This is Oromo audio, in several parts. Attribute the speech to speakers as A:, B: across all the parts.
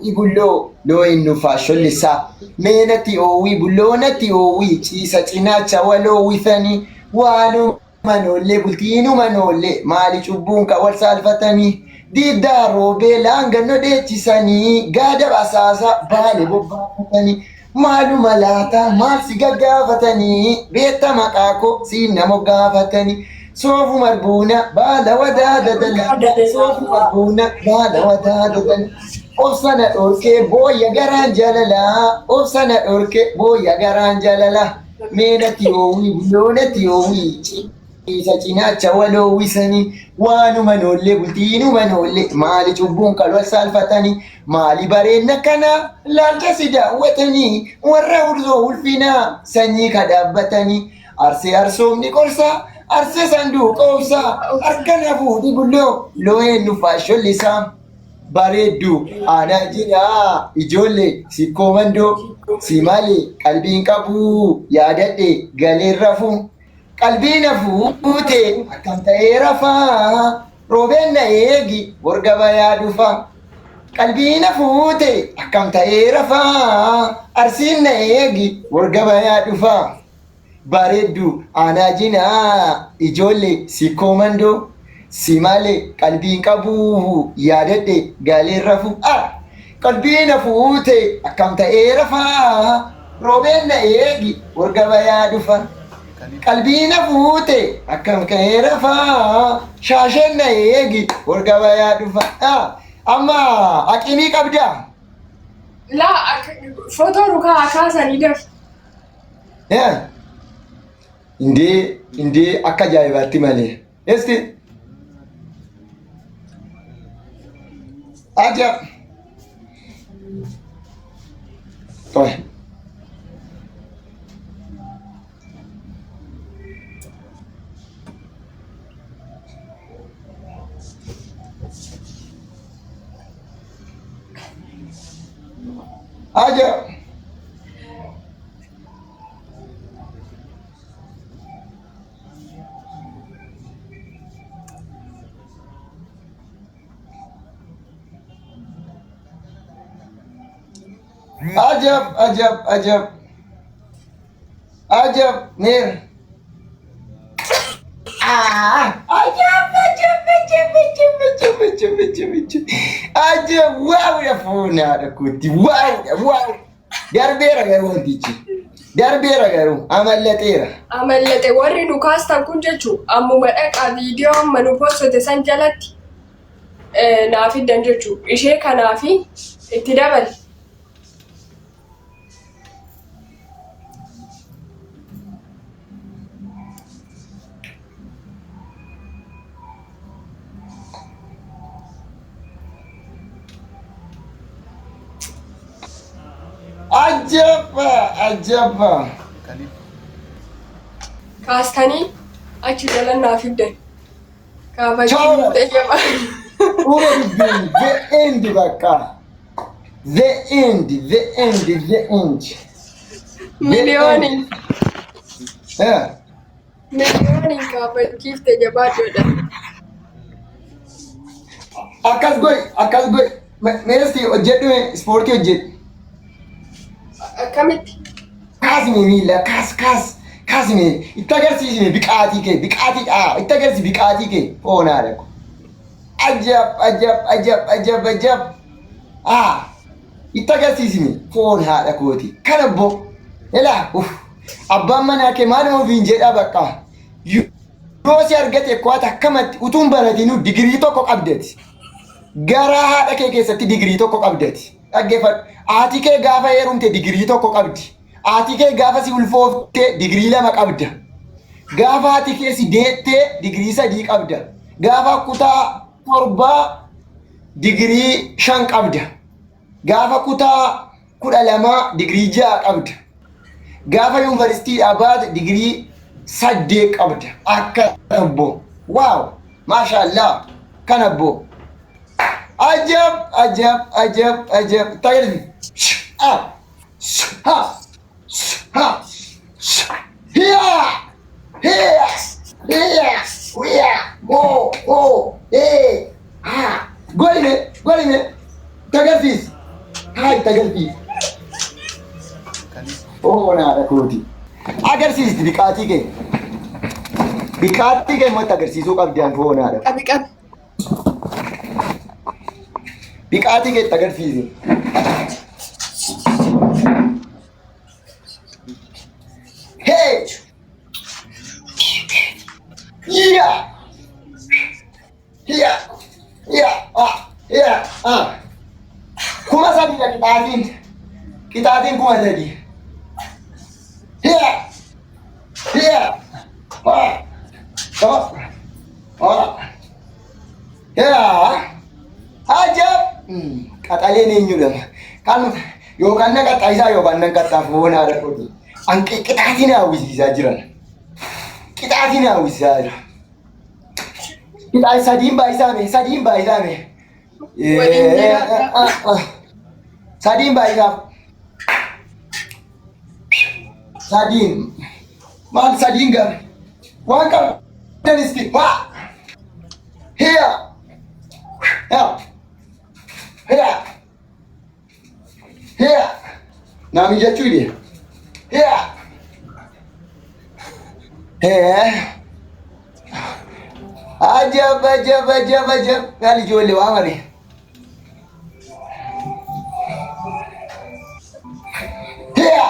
A: Ibulloo loo innu faashollisa meenatti oowwii bulloonatti oowwii ciisa cinaacha waloo withanii waanuma noollee bultiinuma noollee maali cubbuun ka wal saalfatanii diddaa roobee laangannoo dheechisanii gaada basaasa baale bobbaafatanii maaluma laata maal si gaggaafatanii beetta maqaako siin nama gaafatanii soofu marbuuna baala wadaa dadala soofu marbuuna baala wadaa dadala obsana dhorkee booya garaan jaalala obsana dhorkee booya garaan jaalala meenatti oowwii bulloonatti oowwii ciisa cinaacha waloo wisanii waanuma noollee bultiinuma noollee maali cubbuun kalwal saalfatanii maali bareedna kana laalcha si daawwatanii warra urzoo ulfinaa sanyii kadhaabbatanii arsee arsoomni qorsaa arsee sanduuqa obsaa harkana fuudhi bulloo loo'een nu faashollisaa bareeddu aanaa jira ijoollee si koomandoo si malee qalbiin qabu yaadadhe galeen rafuu qalbiin hafuute akkam ta'ee rafaa roobeen na eegi borga bayaa dhufa qalbiin hafuute akkam ta'ee rafaa arsiin na eegi borga bayaa dhufa bareeddu aanaa jira ijoollee si koomandoo si malee qalbiin qabu yaadadhe galeen rafuu qalbiin hafuute akkam ta'ee rafaa roobeen na eegi borga bayaa dhufa qalbiin hafuute akkam ta'ee rafaa shaasheen na eegi borga bayaa dhufa amma aqimii qabdaa
B: laa footoo dhugaa kaasanii daf
A: indee akka ajaa'ibaatti malee esti ajab toh ajab ajab mir ajab wow ya funa da kuti wow darbeera garuu wantichi darbeera garuu
B: amallate warri dhukaastan kun jechuun ammuma dhaqaa viidiyoo amma nu postote san jalatti naaf hiddan jechuun ishee kanaafi itti dabali.
A: Ajaba.
B: Kaastanii achi jalan naaf hiddan. Kaafachuu ta'eema.
A: The end baka. The end.
B: Miliyooniin kaafachiifte jabaadoodha.
A: Akkas goy. Meestii hojjedhu ispoortii hojjedhu.
B: Akkamitti?
A: Kaasime miila kaasime itti agarsiisime biqaatii kee itti agarsiisi biqaatii kee foonaadha. Ajab. Itti agarsiisime foon haadha kooti. Kana boo elaa abbaan manaa kee maaluma ofiin jedhaa bakka yoo si argate kwaata akkamatti utuun baratinuu digirii tokko qabdeeti. Garaa haadha kee keessatti digirii tokko qabdeeti. Dhaggeeffadhu. Haati kee gaafa heerumte digirii tokko qabdi. Haati kee gaafa si ulfoofte digirii 2 qabda. Gaafa haati kee si deettee digirii 3 qabda. Gaafa kutaa 7 digirii 5 qabda. Gaafa kutaa 12 digirii 6 qabda. Gaafa yuunivarsiitii baate digirii 8 qabda. Akka abbo. Waaw! Maashaallah. Kan abbo. Ajab. Tayyib. Golime. Tagarsis. Hai tagalbii. Oonaadha kooti. Agarsiisti biqaatii kee. Biqaatii kee immoo agarsiisuu qabdi an oonaadha.
B: Qabi qabi.
A: Biqaatii kee agarsiisi. Hey! Yeah! Yeah! Yeah! Yeah! Kuma sadii qixaatiin. Qixaatiin kuma sadii. Here! Here! Here! Ajab! Qaxaleen eenyudha? Kan yookaan na qaxaayisaa yookaan na qaxaaf oonaadha kooti. An qixaatiin hawwisiisaa jiran. Qixaatiin hawwisiisaa jira. Qixaayi sadiin baay'isaame. Sadiin baay'isaaf. Sadiin. Maal sadiin gara? Waan qaba. Danisti. Waa. Here. Here. Naami jechuu idee. Here. Ajab. Maal ijoollee waa malee. Here.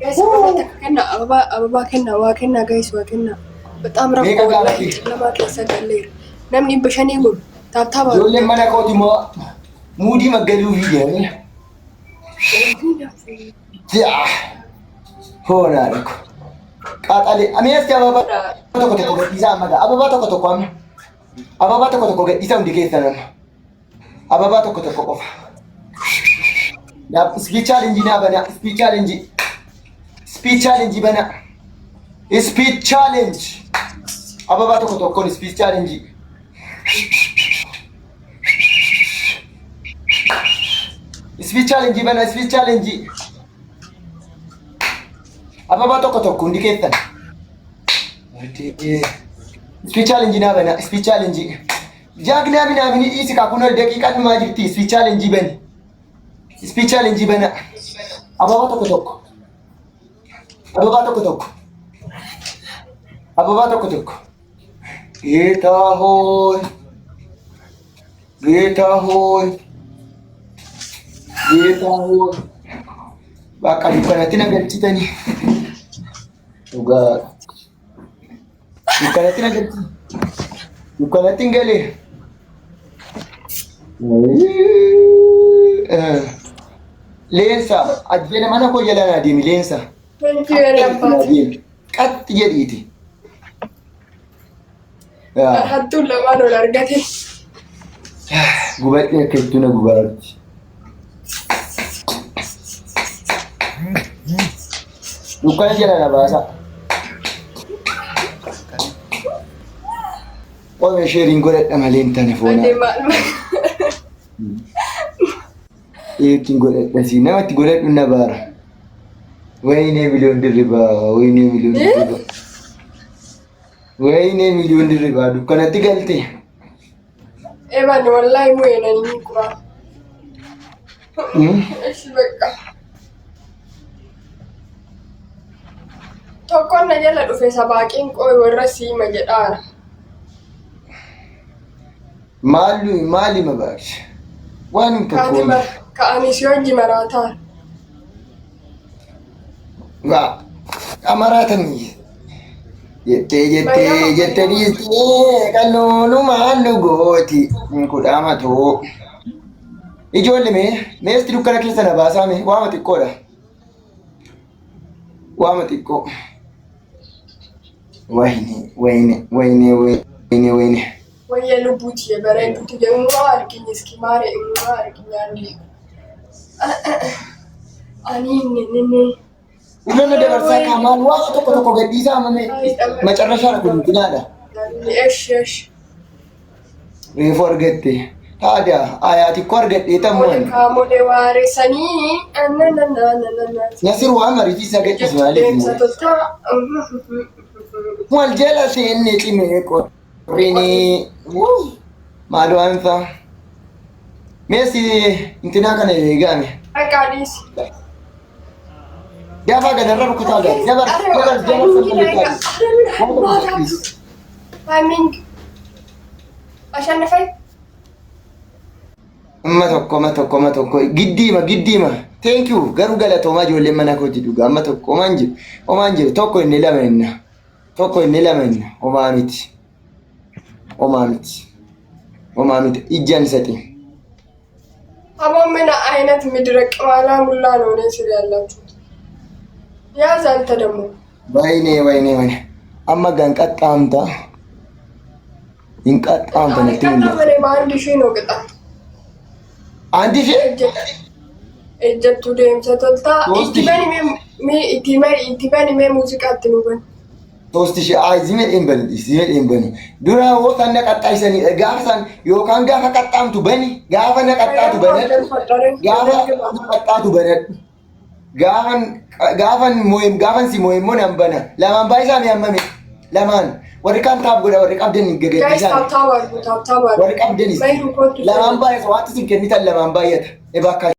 B: Guys, ababa kenna waa kenna guys waa kenna. Bexaam rakkoo wallahi ጨለማ keessa galle. Namni bashanii kun taabtaaba.
A: Ijoolleen mana kooti moo muudii maggaluu fi deemee. Hoonaadha ko. Qaxalee ameesti ababa tokko gadhiisaa amma ababa tokko amma. Ababa tokko gadhiisaa hundi keessan amma. Ababa tokko qofa. Ya speech challenge na bana speech challenge bana speech challenge ababa tokko speech challenge bana speech challenge ababa tokko ndiketan speech challenge na bana speech challenge jagna bina isi ka kunol daqiiqa ma jirti speech challenge bana speech challenge bana ababa tokko Geeta hooy bakka dukkanatti nagalchitanii dhugaa dukkanatti nagalchitanii dukkanatti hin galee Leensa ajjeena mana koo jalaan adeemi leensa. Qaxxi jedhiiti.
B: Hattuun lamaan ol argate.
A: Gubadhee akka ittuu na gubaratti. Dukkana jala na baasa. Oome sheeriin godhadha malee hin taane foonaa. Eekin godhadhasi namatti godhadhu na baara. Wayinee miliyoon dirribaa dukkanatti galte.
B: Eban wallahi mu'eenanii kura. Eshi bakka. Tokkoon na jala dhufe sabaaqiin qooyi warra siima jedhaara.
A: Maali mabaaqsi? Waan hin tokkoon.
B: Ka'anii si hojii maraataan.
A: Waa amaraatanii jettanii qanuunumaan nu gooti kudhaama too. Ijoollee meesti dukkana keessa na baasaa mee waama xiqqoodha. Waama xiqqoo. Wayne.
B: Wayya lubbuuti bareeduuti deemumaa arginu iski maare imumaa arginyaanni. Ani
A: Ulan dabarsaa qaamaan waa tokko gadhiisaa mamee macarrashaa guddinaadha.
B: Eesh.
A: Reefu argatte taada ayaati ko argadhe tamman.
B: Qaamolee waaresanii
A: Nasir waa mariitii isa gadhiisu maaliif? والجلسة إني تيمي قريني مالو أنفا ميسي انتنا كان يجامي
B: أكاديس
A: جابا قد الرب كتاجر جابا
B: تايمينج عشان نفاي
A: ما توكو قديمة thank you garuu galatooma ijoolleen mana kooti dhugaa amma tokko homaan jiru tokko inni lama homaa miti ijjaan isati
B: አሁን ምን አይነት ምድረ ቅማላ ሙላ ነው ነው ሲል ያላችሁት ያዝ አንተ ደግሞ
A: ወይኔ አማ ጋን ቀጣምታ ይንቀጣምታ ነው
B: በአንድ ሺህ ነው ቅጣት
A: አንድ ሺህ
B: እጀቱ ደምሰ ተልታ ኢቲበኒ ሜ ሙዚቃ አትኑበን
A: 3000 zimet embani dura wota na qaxay sani gaafsan yokan gaafa qaxamtu bani gaafa na qaxatu bani gaafan moyem gaafan si moyem mon ambana laman baisa mi amame laman warri kan tab goda warri qabden gege
B: guys tab
A: warri qabden laman baisa wati sin kenita laman bayata e bakka